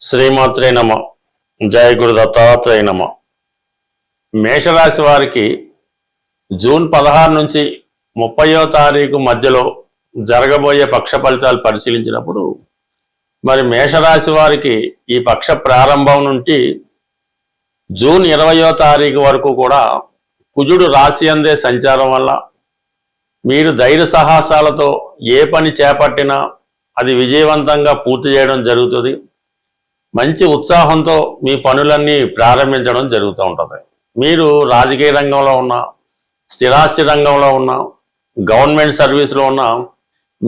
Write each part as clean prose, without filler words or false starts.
శ్రీమాత్రే నమ. జయ గురు దత్తాత్రేయ నమ. మేషరాశి వారికి జూన్ 16 నుంచి 30వ తారీఖు మధ్యలో జరగబోయే పక్ష ఫలితాలు పరిశీలించినప్పుడు మరి మేషరాశి వారికి ఈ పక్ష ప్రారంభం నుండి జూన్ 20వ తారీఖు వరకు కూడా కుజుడు రాశి అందే సంచారం వల్ల మీరు ధైర్య సాహసాలతో ఏ పని చేపట్టినా అది విజయవంతంగా పూర్తి చేయడం జరుగుతుంది. మంచి ఉత్సాహంతో మీ పనులన్నీ ప్రారంభించడం జరుగుతూ ఉంటుంది. మీరు రాజకీయ రంగంలో ఉన్న, స్థిరాస్తి రంగంలో ఉన్న, గవర్నమెంట్ సర్వీస్లో ఉన్న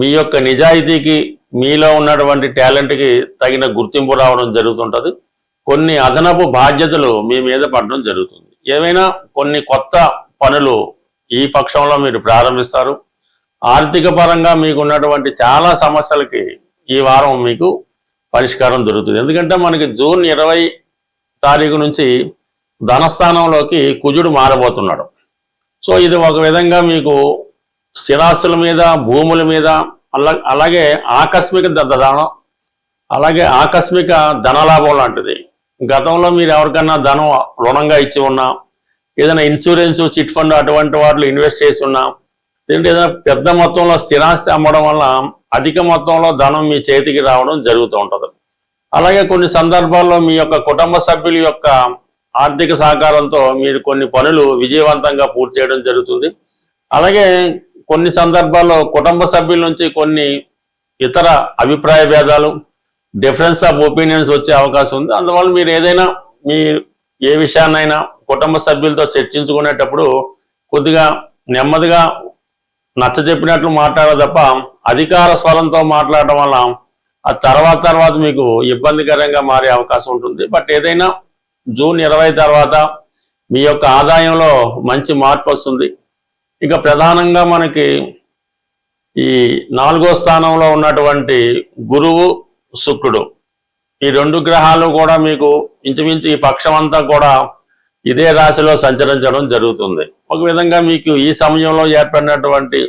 మీ యొక్క నిజాయితీకి, మీలో ఉన్నటువంటి టాలెంట్కి తగిన గుర్తింపు రావడం జరుగుతుంటుంది. కొన్ని అదనపు బాధ్యతలు మీ మీద పడడం జరుగుతుంది. ఏమైనా కొన్ని కొత్త పనులు ఈ పక్షంలో మీరు ప్రారంభిస్తారు. ఆర్థిక పరంగా మీకు ఉన్నటువంటి చాలా సమస్యలకి ఈ వారం మీకు పరిష్కారం దొరుకుతుంది. ఎందుకంటే మనకి జూన్ 20 తారీఖు నుంచి ధనస్థానంలోకి కుజుడు మారబోతున్నాడు. సో ఇది ఒక విధంగా మీకు స్థిరాస్తుల మీద, భూముల మీద, అలాగే ఆకస్మిక ధనలాభం లాంటిది. గతంలో మీరు ఎవరికన్నా ధనం రుణంగా ఇచ్చి ఉన్నా, ఏదైనా ఇన్సూరెన్స్, చిట్ ఫండ్ అటువంటి వాటిలో ఇన్వెస్ట్ చేసి ఉన్నా, లేదంటే ఏదైనా పెద్ద మొత్తంలో స్థిరాస్తి అమ్మడం వల్ల అధిక మొత్తంలో ధనం మీ చేతికి రావడం జరుగుతూ ఉంటుంది. అలాగే కొన్ని సందర్భాల్లో మీ యొక్క కుటుంబ సభ్యుల యొక్క ఆర్థిక సహకారంతో మీరు కొన్ని పనులు విజయవంతంగా పూర్తి చేయడం జరుగుతుంది. అలాగే కొన్ని సందర్భాల్లో కుటుంబ సభ్యుల నుంచి కొన్ని ఇతర అభిప్రాయ భేదాలు, డిఫరెన్స్ ఆఫ్ ఒపీనియన్స్ వచ్చే అవకాశం ఉంది. అందువల్ల మీరు ఏదైనా ఏ విషయాన్నైనా కుటుంబ సభ్యులతో చర్చించుకునేటప్పుడు కొద్దిగా నెమ్మదిగా నచ్చజెప్పినట్లు మాట్లాడాలి తప్ప అధికార స్వరంతో మాట్లాడటం వల్ల ఆ తర్వాత మీకు ఇబ్బందికరంగా మారే అవకాశం ఉంటుంది. బట్ ఏదైనా జూన్ 20 తర్వాత మీ యొక్క ఆదాయంలో మంచి మార్పు వస్తుంది. ఇక ప్రధానంగా మనకి ఈ 4వ స్థానంలో ఉన్నటువంటి గురువు, శుక్రుడు, ఈ 2 గ్రహాలు కూడా మీకు ఇంచుమించు ఈ పక్షం అంతా కూడా ఇదే రాశిలో సంచరించడం జరుగుతుంది. ఒక విధంగా మీకు ఈ సమయంలో ఏర్పడినటువంటి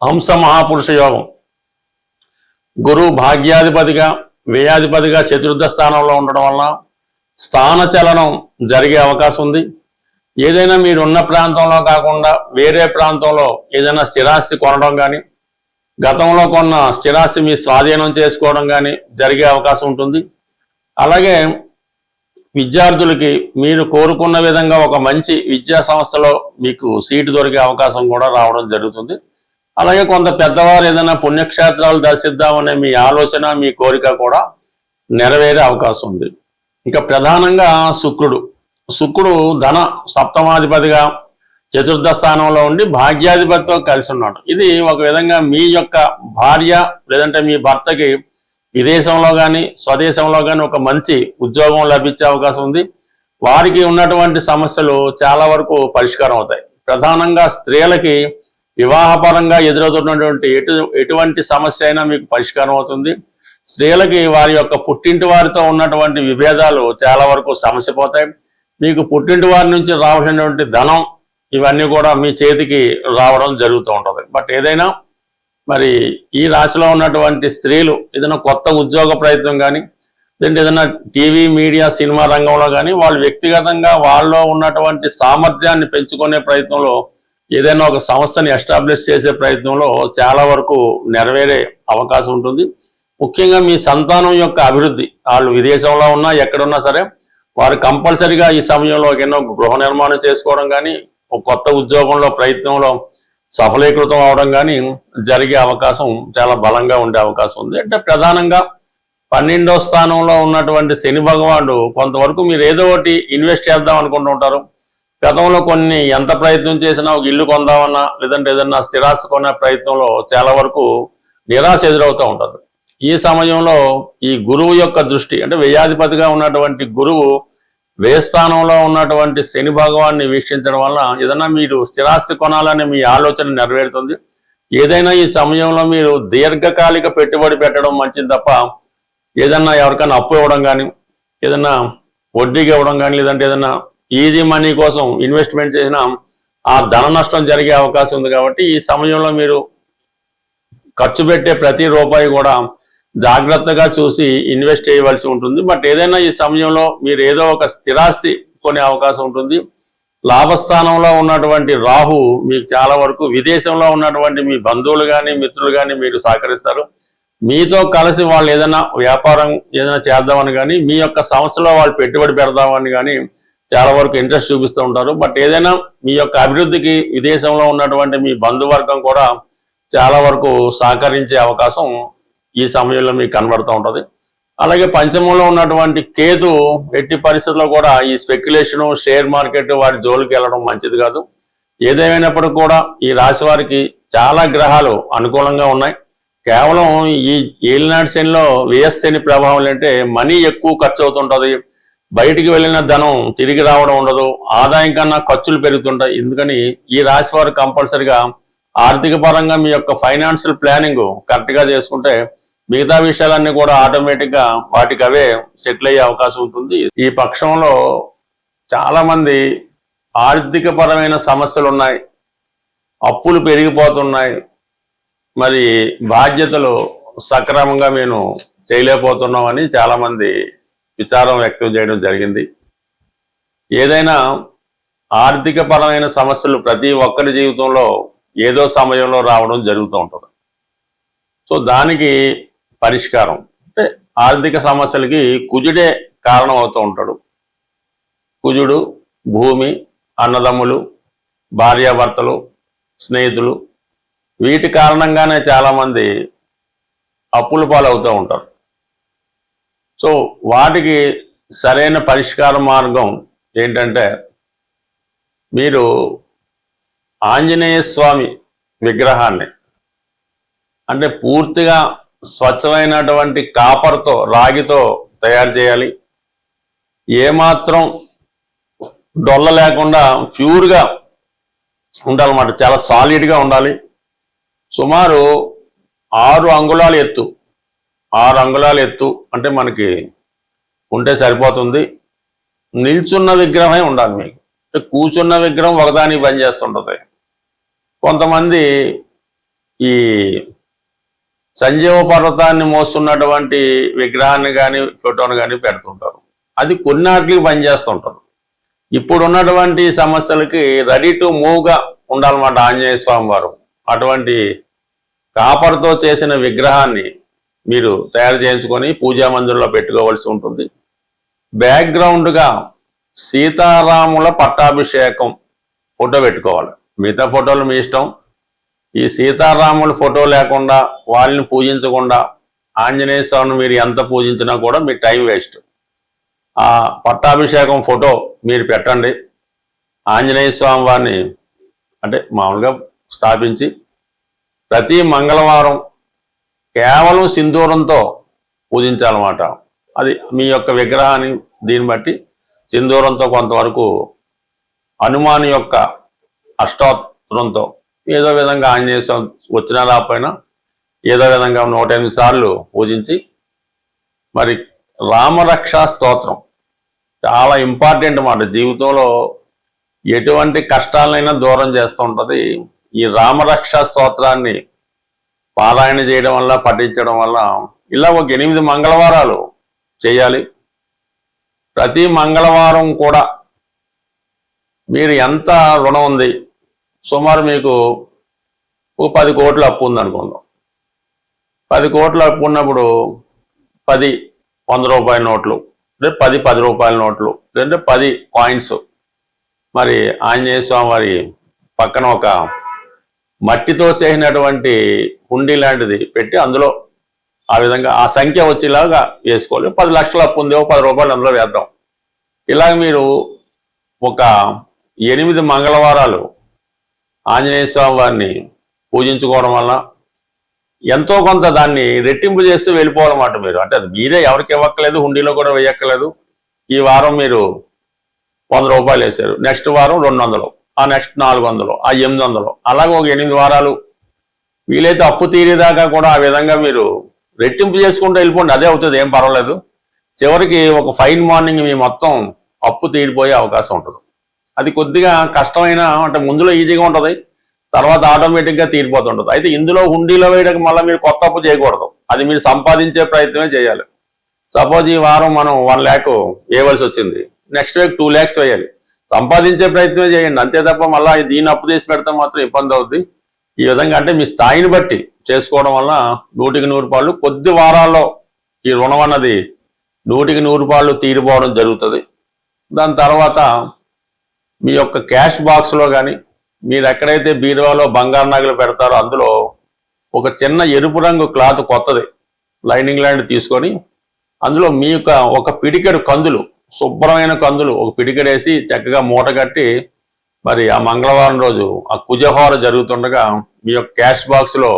హంస మహాపురుష యోగం, గురువు భాగ్యాధిపతిగా, వ్యయాధిపతిగా చతుర్థ స్థానంలో ఉండడం వల్ల స్థాన చలనం జరిగే అవకాశం ఉంది. ఏదైనా మీరు ఉన్న ప్రాంతంలో కాకుండా వేరే ప్రాంతంలో ఏదైనా స్థిరాస్తి కొనడం కానీ, గతంలో కొన్న స్థిరాస్తి మీ స్వాధీనం చేసుకోవడం కానీ జరిగే అవకాశం ఉంటుంది. అలాగే విద్యార్థులకి మీరు కోరుకున్న విధంగా ఒక మంచి విద్యా సంస్థలో మీకు సీటు దొరికే అవకాశం కూడా రావడం జరుగుతుంది. అలాగే కొంత పెద్దవారు ఏదైనా పుణ్యక్షేత్రాలు దర్శిద్దామనే మీ ఆలోచన, మీ కోరిక కూడా నెరవేరే అవకాశం ఉంది. ఇంకా ప్రధానంగా శుక్రుడు ధన సప్తమాధిపతిగా చతుర్థ స్థానంలో ఉండి భాగ్యాధిపతితో కలిసి ఉన్నాడు. ఇది ఒక విధంగా మీ యొక్క భార్య లేదంటే మీ భర్తకి విదేశంలో కానీ స్వదేశంలో కానీ ఒక మంచి ఉద్యోగం లభించే అవకాశం ఉంది. వారికి ఉన్నటువంటి సమస్యలు చాలా వరకు పరిష్కారం అవుతాయి. ప్రధానంగా స్త్రీలకి వివాహపరంగా ఎదురవుతున్నటువంటి ఎటువంటి సమస్య అయినా మీకు పరిష్కారం అవుతుంది. స్త్రీలకి వారి యొక్క పుట్టింటి వారితో ఉన్నటువంటి విభేదాలు చాలా వరకు సమస్య పోతాయి. మీకు పుట్టింటి వారి నుంచి రావాల్సినటువంటి ధనం ఇవన్నీ కూడా మీ చేతికి రావడం జరుగుతూ ఉంటుంది. బట్ ఏదైనా మరి ఈ రాశిలో ఉన్నటువంటి స్త్రీలు ఏదైనా కొత్త ఉద్యోగ ప్రయత్నం కానీ, లేదంటే ఏదైనా టీవీ, మీడియా, సినిమా రంగంలో కానీ వాళ్ళు వ్యక్తిగతంగా వాళ్ళలో ఉన్నటువంటి సామర్థ్యాన్ని పెంచుకునే ప్రయత్నంలో ఏదైనా ఒక సంస్థని ఎస్టాబ్లిష్ చేసే ప్రయత్నంలో చాలా వరకు నెరవేరే అవకాశం ఉంటుంది. ముఖ్యంగా మీ సంతానం యొక్క అభివృద్ధి, వాళ్ళు విదేశంలో ఉన్నా ఎక్కడున్నా సరే వారు కంపల్సరిగా ఈ సమయంలో ఎన్నో గృహ నిర్మాణం చేసుకోవడం కానీ, ఒక కొత్త ఉద్యోగంలో ప్రయత్నంలో సఫలీకృతం అవడం కానీ జరిగే అవకాశం చాలా బలంగా ఉండే అవకాశం ఉంది. అంటే ప్రధానంగా 12వ స్థానంలో ఉన్నటువంటి శని భగవానుడు కొంతవరకు మీరు ఏదో ఒకటి ఇన్వెస్ట్ చేద్దాం అనుకుంటుంటారు. గతంలో కొన్ని ఎంత ప్రయత్నం చేసినా ఒక ఇల్లు కొందామన్నా లేదంటే ఏదన్నా స్థిరాస్తి కొనే ప్రయత్నంలో చాలా వరకు నిరాశ ఎదురవుతూ ఉంటుంది. ఈ సమయంలో ఈ గురువు యొక్క దృష్టి, అంటే వ్యయాధిపతిగా ఉన్నటువంటి గురువు వ్యయస్థానంలో ఉన్నటువంటి శని భగవాన్ని వీక్షించడం వల్ల ఏదైనా మీరు స్థిరాస్తి కొనాలని మీ ఆలోచన నెరవేరుతుంది. ఏదైనా ఈ సమయంలో మీరు దీర్ఘకాలిక పెట్టుబడి పెట్టడం మంచిది తప్ప ఏదన్నా ఎవరికైనా అప్పు ఇవ్వడం కానీ, ఏదన్నా వడ్డీకి ఇవ్వడం కానీ, లేదంటే ఏదన్నా ఈజీ మనీ కోసం ఇన్వెస్ట్మెంట్ చేసిన ఆ ధన నష్టం జరిగే అవకాశం ఉంది. కాబట్టి ఈ సమయంలో మీరు ఖర్చు పెట్టే ప్రతి రూపాయి కూడా జాగ్రత్తగా చూసి ఇన్వెస్ట్ చేయవలసి ఉంటుంది. బట్ ఏదైనా ఈ సమయంలో మీరు ఏదో ఒక స్థిరాస్తి కొనే అవకాశం ఉంటుంది. లాభస్థానంలో ఉన్నటువంటి రాహు మీకు చాలా వరకు విదేశంలో ఉన్నటువంటి మీ బంధువులు కానీ మిత్రులు కానీ మీరు సహకరిస్తారు. మీతో కలిసి వాళ్ళు ఏదైనా వ్యాపారం ఏదైనా చేద్దామని కానీ మీ యొక్క సంస్థలో వాళ్ళు పెట్టుబడి పెడదామని కానీ చాలా వరకు ఇంట్రెస్ట్ చూపిస్తూ ఉంటారు. బట్ ఏదైనా మీ యొక్క అభివృద్ధికి విదేశంలో ఉన్నటువంటి మీ బంధువర్గం కూడా చాలా వరకు సహకరించే అవకాశం ఈ సమయంలో మీకు కనబడుతూ ఉంటుంది. అలాగే పంచమంలో ఉన్నటువంటి కేతు ఎట్టి పరిస్థితుల్లో కూడా ఈ స్పెక్యులేషను షేర్ మార్కెట్ వాటి జోలికి వెళ్ళడం మంచిది కాదు. ఏదేమైనప్పటికీ కూడా ఈ రాశి వారికి చాలా గ్రహాలు అనుకూలంగా ఉన్నాయి. కేవలం ఈ ఏలినాటి శనిలో వ్యయస్థని ప్రభావం అంటే మనీ ఎక్కువ ఖర్చు అవుతుంటుంది. బయటికి వెళ్ళిన ధనం తిరిగి రావడం ఉండదు. ఆదాయం కన్నా ఖర్చులు పెరుగుతుంటాయి. ఎందుకని ఈ రాశి వారు కంపల్సరిగా ఆర్థిక పరంగా మీ యొక్క ఫైనాన్షియల్ ప్లానింగ్ కరెక్ట్గా చేసుకుంటే మిగతా విషయాలన్నీ కూడా ఆటోమేటిక్గా వాటికి అవే సెటిల్ అయ్యే అవకాశం ఉంటుంది. ఈ పక్షంలో చాలామంది ఆర్థిక పరమైన సమస్యలు ఉన్నాయి, అప్పులు పెరిగిపోతున్నాయి, మరి బాధ్యతలు సక్రమంగా మేము చేయలేకపోతున్నామని చాలామంది విచారం వ్యక్తం చేయడం జరిగింది. ఏదైనా ఆర్థిక పరమైన సమస్యలు ప్రతి ఒక్కరి జీవితంలో ఏదో సమయంలో రావడం జరుగుతూ ఉంటుంది. సో దానికి పరిష్కారం అంటే ఆర్థిక సమస్యలకి కుజుడే కారణం అవుతూ ఉంటాడు. కుజుడు, భూమి, అన్నదమ్ములు, భార్యాభర్తలు, స్నేహితులు వీటి కారణంగానే చాలామంది అప్పుల పాలవుతూ ఉంటారు. సో వాటికి సరైన పరిష్కార మార్గం ఏంటంటే మీరు ఆంజనేయ స్వామి విగ్రహాన్ని అంటే పూర్తిగా స్వచ్ఛమైనటువంటి కాపర్తో రాగితో తయారు చేయాలి. ఏమాత్రం డొల్ల లేకుండా ప్యూర్గా ఉండాలన్నమాట. చాలా సాలిడ్గా ఉండాలి. సుమారు 6 అంగుళాల ఎత్తు 6 అంగుళాల ఎత్తు అంటే మనకి ఉంటే సరిపోతుంది. నిల్చున్న విగ్రహమే ఉండాలి మీకు. కూర్చున్న విగ్రహం ఒకదానికి పనిచేస్తుంటుంది. కొంతమంది ఈ సంజీవ పర్వతాన్ని మోస్తున్నటువంటి విగ్రహాన్ని కానీ ఫోటోను కానీ పెడుతుంటారు. అది కొన్నాటికి పనిచేస్తుంటారు. ఇప్పుడు ఉన్నటువంటి సమస్యలకి రెడీ టు మూవ్గా ఉండాలన్నమాట ఆంజనేయ స్వామి వారు. అటువంటి కాపర్తో చేసిన విగ్రహాన్ని మీరు తయారు చేయించుకొని పూజా మందిరంలో పెట్టుకోవాల్సి ఉంటుంది. బ్యాక్గ్రౌండ్గా సీతారాముల పట్టాభిషేకం ఫోటో పెట్టుకోవాలి. మిగతా ఫోటోలు మీ ఇష్టం. ఈ సీతారాముల ఫోటో లేకుండా వాళ్ళని పూజించకుండా ఆంజనేయ స్వామిని మీరు ఎంత పూజించినా కూడా మీ టైం వేస్ట్. ఆ పట్టాభిషేకం ఫోటో మీరు పెట్టండి. ఆంజనేయ స్వామి వారిని అంటే మామూలుగా స్థాపించి ప్రతి మంగళవారం కేవలం సింధూరంతో పూజించాలన్నమాట. అది మీ యొక్క విగ్రహాన్ని దీన్ని బట్టి సింధూరంతో కొంతవరకు హనుమాన్ యొక్క అష్టోత్తరంతో ఏదో విధంగా ఆంజనేయ స్వామి వచ్చినా రాకపోయినా ఏదో విధంగా 108 సార్లు పూజించి మరి రామరక్షా స్తోత్రం చాలా ఇంపార్టెంట్ అన్నమాట. జీవితంలో ఎటువంటి కష్టాలనైనా దూరం చేస్తూ ఉంటుంది. ఈ రామరక్షా స్తోత్రాన్ని పారాయణ చేయడం వల్ల పఠించడం వల్ల ఇలా ఒక 8 మంగళవారాలు చేయాలి. ప్రతి మంగళవారం కూడా మీరు ఎంత రుణం ఉంది, సుమారు మీకు ఒక 10 కోట్ల అప్పు ఉందనుకుందాం. 10 కోట్ల అప్పు ఉన్నప్పుడు 10 100 రూపాయల నోట్లు, అంటే 10 రూపాయల నోట్లు, అంటే 10 కాయిన్స్ మరి ఆంజనేయ స్వామి వారి పక్కన ఒక మట్టితో చేసినటువంటి హుండీ లాంటిది పెట్టి అందులో ఆ విధంగా ఆ సంఖ్య వచ్చేలాగా వేసుకోవాలి. 10 లక్షల అప్పు ఉంది, 10 రూపాయలు అందులో వేద్దాం. ఇలాగ మీరు ఒక 8 మంగళవారాలు ఆంజనేయ స్వామి వారిని పూజించుకోవడం వల్ల ఎంతో కొంత దాన్ని రెట్టింపు చేస్తూ వెళ్ళిపోవాలన్నమాట. మీరు అంటే అది మీరే ఎవరికి ఇవ్వక్కలేదు, హుండీలో కూడా వేయక్కలేదు. ఈ వారం మీరు 100 రూపాయలు వేశారు, నెక్స్ట్ వారం 200, ఆ నెక్స్ట్ 400, ఆ 800, అలాగే ఒక 8 వారాలు వీలైతే అప్పు తీరేదాకా కూడా ఆ విధంగా మీరు రెట్టింపు చేసుకుంటూ వెళ్ళిపోండి. అదే అవుతుంది, ఏం పర్వాలేదు. చివరికి ఒక ఫైన్ మార్నింగ్ మీ మొత్తం అప్పు తీరిపోయే అవకాశం ఉంటుంది. అది కొద్దిగా కష్టమైన అంటే ముందులో ఈజీగా ఉంటుంది, తర్వాత ఆటోమేటిక్గా తీరిపోతుంటుంది. అయితే ఇందులో హుండీలో వేయడానికి మళ్ళీ మీరు కొత్త అప్పు చేయకూడదు. అది మీరు సంపాదించే ప్రయత్నమే చేయాలి. సపోజ్ ఈ వారం మనం 1 lakh వేయవలసి వచ్చింది, నెక్స్ట్ వీక్ 2 lakhs వేయాలి. సంపాదించే ప్రయత్నమే చేయండి, అంతే తప్ప మళ్ళీ దీన్ని అప్పు చేసి పెడితే మాత్రం ఇబ్బంది అవుద్ది. ఈ విధంగా అంటే మీ స్థాయిని బట్టి చేసుకోవడం వల్ల 100% కొద్ది వారాల్లో ఈ రుణం అన్నది 100% తీరిపోవడం జరుగుతుంది. దాని తర్వాత మీ యొక్క క్యాష్ బాక్స్లో కానీ మీరు ఎక్కడైతే బీరువాలో బంగారు నగలు పెడతారో అందులో ఒక చిన్న ఎరుపు రంగు క్లాత్ కొత్తది లైనింగ్ లాంటి తీసుకొని అందులో మీ యొక్క ఒక పిడికెడు కందులు, శుభ్రమైన కందులు ఒక పిడికెడేసి చక్కగా మూట కట్టి మరి ఆ మంగళవారం రోజు ఆ కుజహోర జరుగుతుండగా మీ యొక్క క్యాష్ బాక్స్లో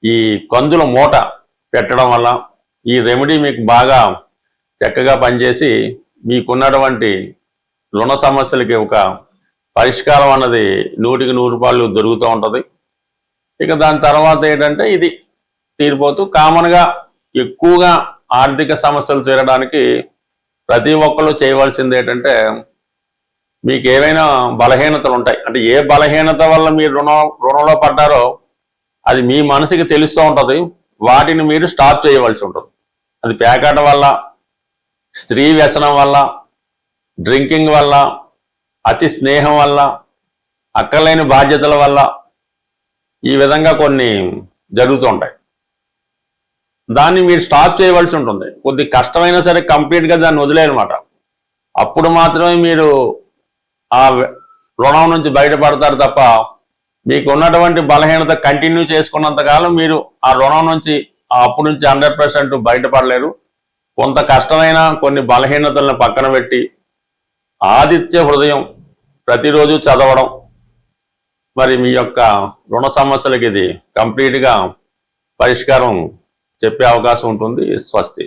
ఈ కందుల మూట పెట్టడం వల్ల ఈ రెమెడీ మీకు బాగా చక్కగా పనిచేసి మీకున్నటువంటి రుణ సమస్యలకి ఒక పరిష్కారం అన్నది 100% దొరుకుతూ ఉంటుంది. ఇక దాని తర్వాత ఏంటంటే ఇది తీరిపోతూ కామన్గా ఎక్కువగా ఆర్థిక సమస్యలు తీరడానికి ప్రతి ఒక్కళ్ళు చేయవలసింది ఏంటంటే మీకు ఏవైనా బలహీనతలు ఉంటాయి అంటే ఏ బలహీనత వల్ల మీరు రుణంలో పడ్డారో అది మీ మనసుకి తెలుస్తూ ఉంటుంది. వాటిని మీరు స్టాప్ చేయవలసి ఉంటుంది. అది పేకాట వల్ల, స్త్రీ వ్యసనం వల్ల, డ్రింకింగ్ వల్ల, అతి స్నేహం వల్ల, అక్కర్లేని బాధ్యతల వల్ల ఈ విధంగా కొన్ని జరుగుతుంటాయి. దాన్ని మీరు స్టాప్ చేయవలసి ఉంటుంది. కొద్ది కష్టమైనా సరే కంప్లీట్గా దాన్ని వదిలేయనమాట. అప్పుడు మాత్రమే మీరు ఆ రుణం నుంచి బయటపడతారు తప్ప మీకు ఉన్నటువంటి బలహీనత కంటిన్యూ చేసుకున్నంతకాలం మీరు ఆ రుణం నుంచి ఆ అప్పు నుంచి 100% బయటపడలేరు. కొంత కష్టమైన కొన్ని బలహీనతలను పక్కన పెట్టి ఆదిత్య హృదయం ప్రతిరోజు చదవడం మరి మీ యొక్క రుణ సమస్యలకి ఇది కంప్లీట్గా పరిష్కారం చెప్పే అవకాశం ఉంటుంది. స్వస్తి.